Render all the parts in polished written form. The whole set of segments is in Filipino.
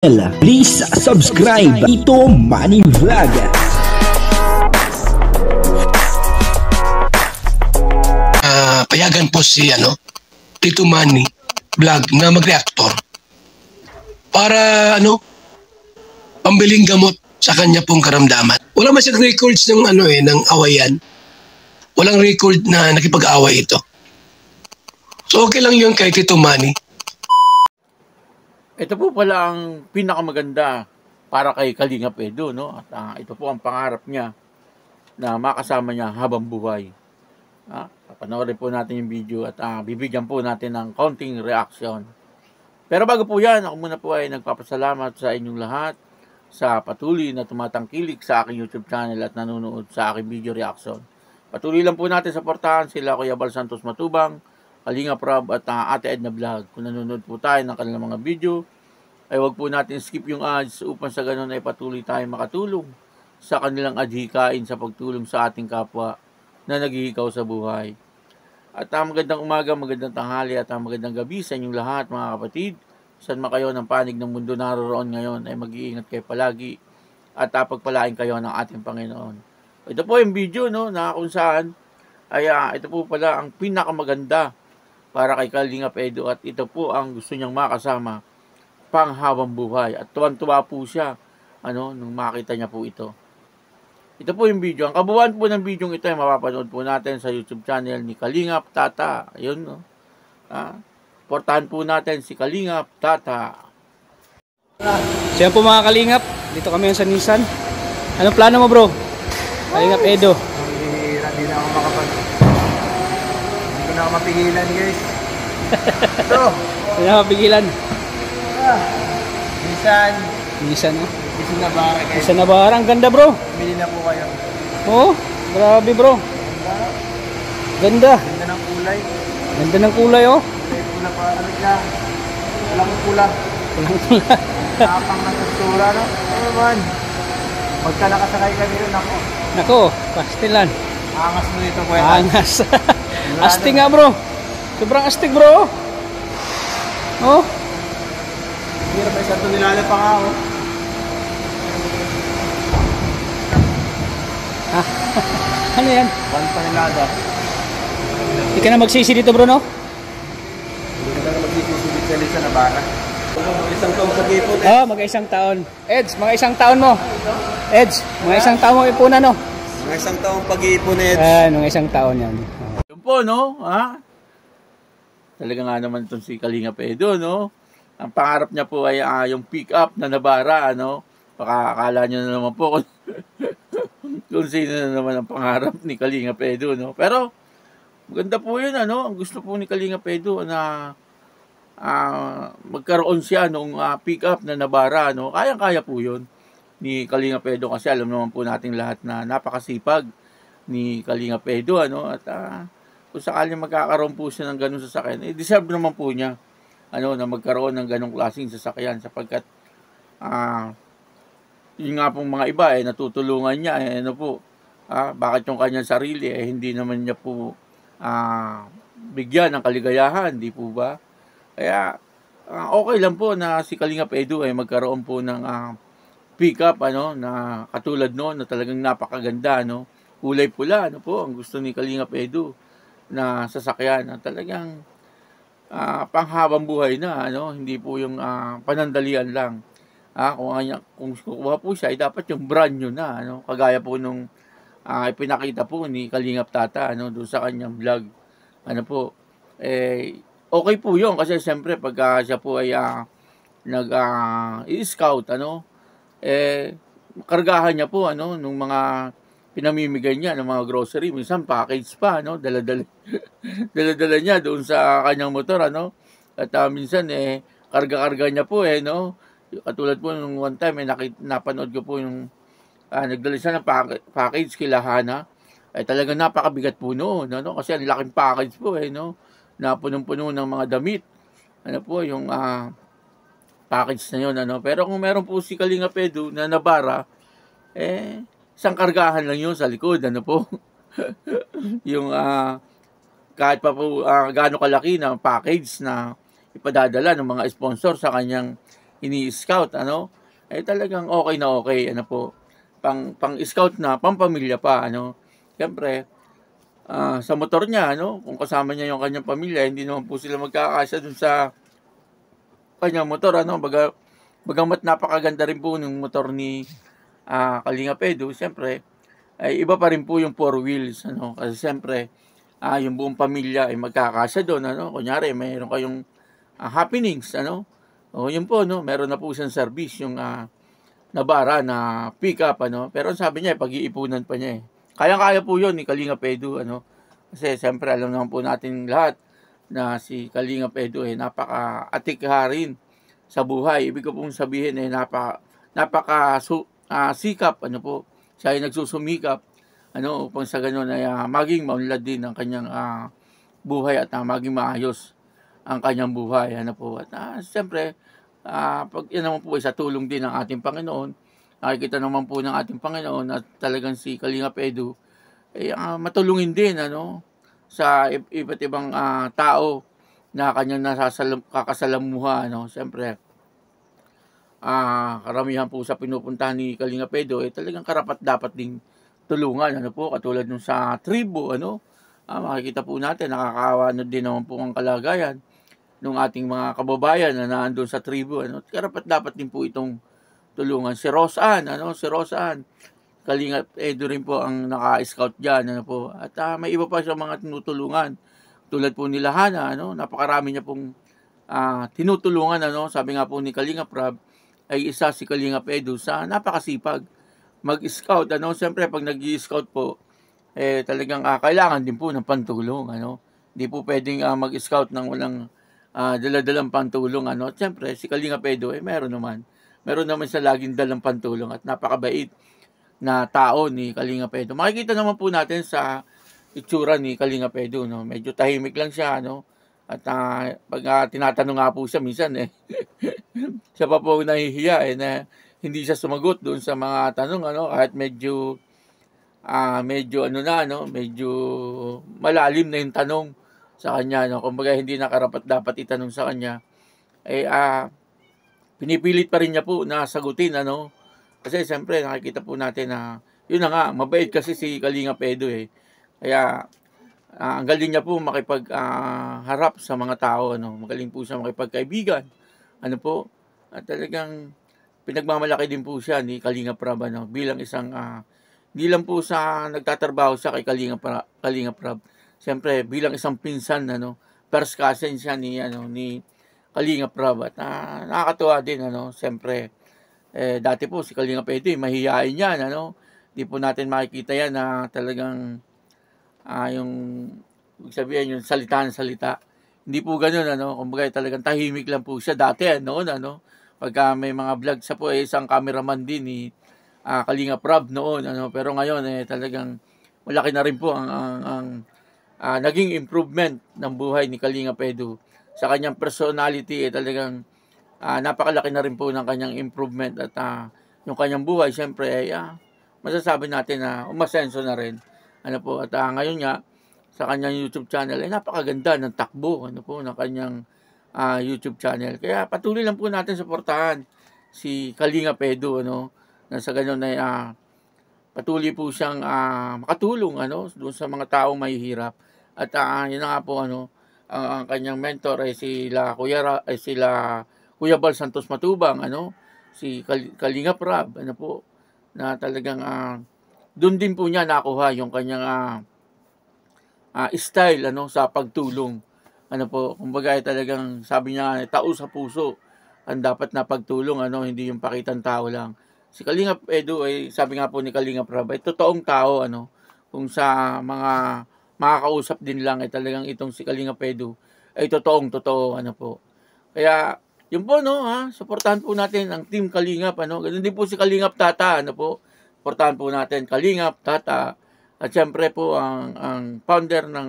Please subscribe Tito Manny Vlog. Payagan po si Tito Manny Vlog na mag-reactor para pambiling gamot sa kanya pong karamdaman. Wala man siyang records ng ng awayan. Walang record na nakipag-away ito. So okay lang yun kay Tito Manny. Ito po pala ang pinakamaganda para kay Kalingap Edo, no? At ito po ang pangarap niya na makasama niya habang buhay. Papanoorin po natin yung video at bibigyan po natin ng konting reaction. Pero bago po yan, ako muna po ay nagpapasalamat sa inyong lahat sa patuloy na tumatangkilik sa aking YouTube channel at nanonood sa aking video reaction. Patuloy lang po natin suportahan sila Kuya Bal Santos Matubang, Kalingap Rob at Ate Edna Vlog. Kung nanonood po tayo ng kanilang mga video, ay wag po natin skip yung ads upang sa ganun ay patuloy tayo makatulong sa kanilang adhikain sa pagtulong sa ating kapwa na naghihikaw sa buhay. At magandang umaga, magandang tanghali at magandang gabi sa inyong lahat mga kapatid. Saan man kayo ng panig ng mundo naroon ngayon ay mag-iingat kayo palagi at pagpalain kayo ng ating Panginoon. Ito po yung video na kung saan ay ito po pala ang pinakamaganda para kay Kalingap Edo at ito po ang gusto niyang makasama panghabang buhay at tuwan-tuwa po siya nung makita niya po ito. Ito po yung video. Ang kabuuan po ng video ito ay mapapanood po natin sa YouTube channel ni Kalingap Tata. Ayun, no? Portahan po natin si Kalingap Tata. So yan po mga Kalingap, dito kami sa Nissan. Anong plano mo bro? Kalingap Edo. Hindi na ako hindi ko na ako mapigilan guys. Ito. Hindi na mapigilan. Nissan no? Nissan Navara guys. Nissan Navara, ang ganda bro. Bili na po kayo. Oh, grabe bro. Ganda. Ganda ng kulay. Ganda ng kulay oh. Kulay pa, siya? Walang pula. Walang pula. Nakapang ng kustura, no? Ano naman? Pagka nakasakay ka dito, Nako, pastilan. Angas mo dito, kuya. Angas. Astig nga bro. Sobrang astig bro. Oh. Hirap ay 1 tonelada pa nga, oh. Ano yan? 1 tonelada. Hindi ka na magsisi dito bro, no? Hindi ka na magsisisigit sa Nissan Navara. Isang taong sa gipon, eh. Oh, mag-isang taon. Eds, mga isang taon mo. Eds, mga isang taon mo ipunan, no? Mga isang taong pag-iipon, Eds. Mga isang taon yan. Yun po, no? Talaga nga naman itong si Kalingap Edo, no? Ang pangarap niya po ay yung pick-up na Navara, no? Baka akala niyo na naman po kung sino na naman ang pangarap ni Kalingap Edo, no? Pero, maganda po yun, Ang gusto po ni Kalingap Edo na magkaroon siya nung pick-up na Navara, no? Kayang-kaya po yun ni Kalingap Edo kasi alam naman po nating lahat na napakasipag ni Kalingap Edo, At kung sakaling magkakaroon po siya ng ganung sasakyan, deserve naman po niya na magkaroon ng ganung klaseng sasakyan sapagkat yun nga pong mga iba natutulungan niya bakit yung kanyang sarili hindi naman niya po bigyan ng kaligayahan, di po ba? Kaya okay lang po na si Kalingap Edo ay magkaroon po ng pick-up na katulad na talagang napakaganda, kulay pula, po ang gusto ni Kalingap Edo na sasakyan na talagang panghabang buhay na, hindi po yung panandalian lang. Kung kukuha po siya, ay dapat yung brand new na, kagaya po nung ipinakita po ni Kalingap Tata, doon sa kanyang vlog. Okay po yun, kasi siyempre, pag siya po ay nag-i-scout, kargahan niya po, nung mga pinamimigay niya ng mga grocery, minsan package pa, dala-dala niya doon sa kanyang motor, at minsan karga-karga niya po, katulad po nung one time napanood ko po yung nagdala siya ng package kila Hana, talagang napakabigat po noon, kasi ang laking package po, na punong-puno ng mga damit, yung package na yun, pero kung meron po si Kalingap Edo na Navara, isang kargahan lang yun sa likod, po. Yung kahit pa po gaano kalaki na package na ipadadala ng mga sponsor sa kanyang ini-scout, ano, eh talagang okay na okay, ano po, pang-scout na, pampamilya pa, ano. Siyempre, sa motor niya, ano, kung kasama niya yung kanyang pamilya, hindi naman po sila magkakasya dun sa kanyang motor, ano, bagamat napakaganda rin po ng motor ni Kalingap Edu, siyempre, ay iba pa rin po yung 4 wheels, ano, kasi siyempre, yung buong pamilya ay magkakasya doon, ano, kunyari, mayroon kayong happenings, ano, o yun po, no, meron na po siyang service, yung Navara na pick-up, ano, pero sabi niya, pag-iipunan pa niya, eh. Kaya-kaya po yun ni Kalingap Edu, ano, kasi siyempre, alam naman po natin lahat, na si Kalingap Edu, eh, napaka-atikharin sa buhay. Ibig ko pong sabihin, eh, sikap, ano po, siya ay nagsusumikap, ano, upang sa ganun ay maging maunlad din ang kanyang buhay at maging maayos ang kanyang buhay, ano po. At siyempre, pag yan naman po ay sa tulong din ng ating Panginoon, nakikita naman po ng ating Panginoon at talagang si Kalingap Edu ay matulungin din, ano, sa iba't ibang tao na kanyang kakasalamuha, ano. Siyempre, karamihan po sa pinupuntahan ni Kalingap Edu ay talagang karapat dapat ding tulungan, ano po, katulad nung sa tribo, ano. Makikita po natin, nakakaawa din naman po ang kalagayan ng ating mga kababayan na naandun sa tribo, ano. Karapat dapat din po itong tulungan. Si Roseanne, ano, Kalingap Edu rin po ang naka-scout dyan, ano po. At may iba pa siya mga tinutulungan. Tulad po nila Hana, ano, napakarami niya pong tinutulungan, ano. Sabi nga po ni Kalingap Rab, ay isa si Kalingap Edu sa napakasipag mag-scout, ano. Siyempre, pag nag-i-scout po, eh, talagang kailangan din po ng pantulong, ano. Hindi po pwedeng mag-scout ng walang daladalang pantulong, ano. Siyempre, si Kalingap Edu, eh, meron naman siya laging dalang pantulong at napakabait na tao ni Kalingap Edu. Makikita naman po natin sa itsura ni Kalingap Edu, no? Medyo tahimik lang siya, no? At pag tinatanong nga po siya minsan, eh, siya pa po nahihiya, eh, na hindi siya sumagot doon sa mga tanong, ano? Kahit medyo ano na, no? Medyo malalim na yung tanong sa kanya, no? Kumbaga hindi nakarapat dapat itanong sa kanya. Eh, pinipilit pa rin niya po na sagutin, ano? Kasi siyempre nakikita po natin na yun na nga, mabait kasi si Kalingap Edu, eh. Kaya ang galing niya po harap sa mga tao, ano. Magaling po siya makipagkaibigan, ano po. At talagang pinagmamalaki din po siya ni Kalingap Rab, ano, bilang isang hindi lang po sa nagtatrabaho siya kay Kalingap Rab. Siyempre bilang isang pinsan, ano, first cousin siya ni Kalingap Rab. At nakakatuwa din, ano, siyempre. Dati po si Kalingap Edu, mahihain yan, ano. Di po natin makikita yan na talagang yung sabihin yung salita. Hindi po ganoon, ano. Kumbaga talagang tahimik lang po siya dati, noon, ano. Pagka may mga vlog siya po, isang cameraman din ni Kalingap Rab noon, ano. Pero ngayon talagang malaki na rin po ang naging improvement ng buhay ni Kalingap Edu. Sa kanyang personality talagang napakalaki na rin po ng kanyang improvement at yung kanyang buhay, siyempre, ay masasabi natin na umasenso na rin. Ano po, at ngayon nga, sa kanyang YouTube channel, ay napakaganda ng takbo, ano po, ng kanyang YouTube channel. Kaya patuloy lang po natin suportahan si Kalingap Edu, ano, na sa ganun ay patuloy po siyang makatulong, ano, doon sa mga taong mahihirap. At yun na nga po, ano, ang kanyang mentor ay sila Kuya Bal Santos Matubang, ano, si Kalingap Rab, ano po, na talagang doon din po niya nakuha yung kanyang style, ano, sa pagtulong. Ano po, kumbaga ay talagang sabi niya, tao sa puso ang dapat na pagtulong, ano, hindi yung pakitang tao lang. Si Kalingap Edu ay sabi nga po ni Kalingap Rab ay totoong tao, ano, kung sa mga makakausap din lang ay talagang itong si Kalingap Edu ay totoo, ano po. Kaya yun po, no, suportahan po natin ang Team Kalingap, ano. Ganun din po si Kalingap Tata, ano po. Suportahan po natin Kalingap Tata. At syempre po ang founder ng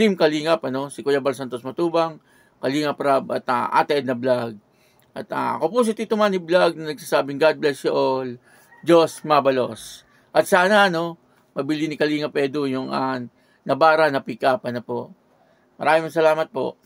Team Kalingap, ano, si Kuya Bal Santos Matubang, Kalingap Rab at Ate Edna Vlog. At ako po si Tito Manny Vlog na nagsasabing God bless you all. Diyos mabalos. At sana, ano, mabili ni Kalingap Edu yung Navara na pick up, ano po. Maraming salamat po.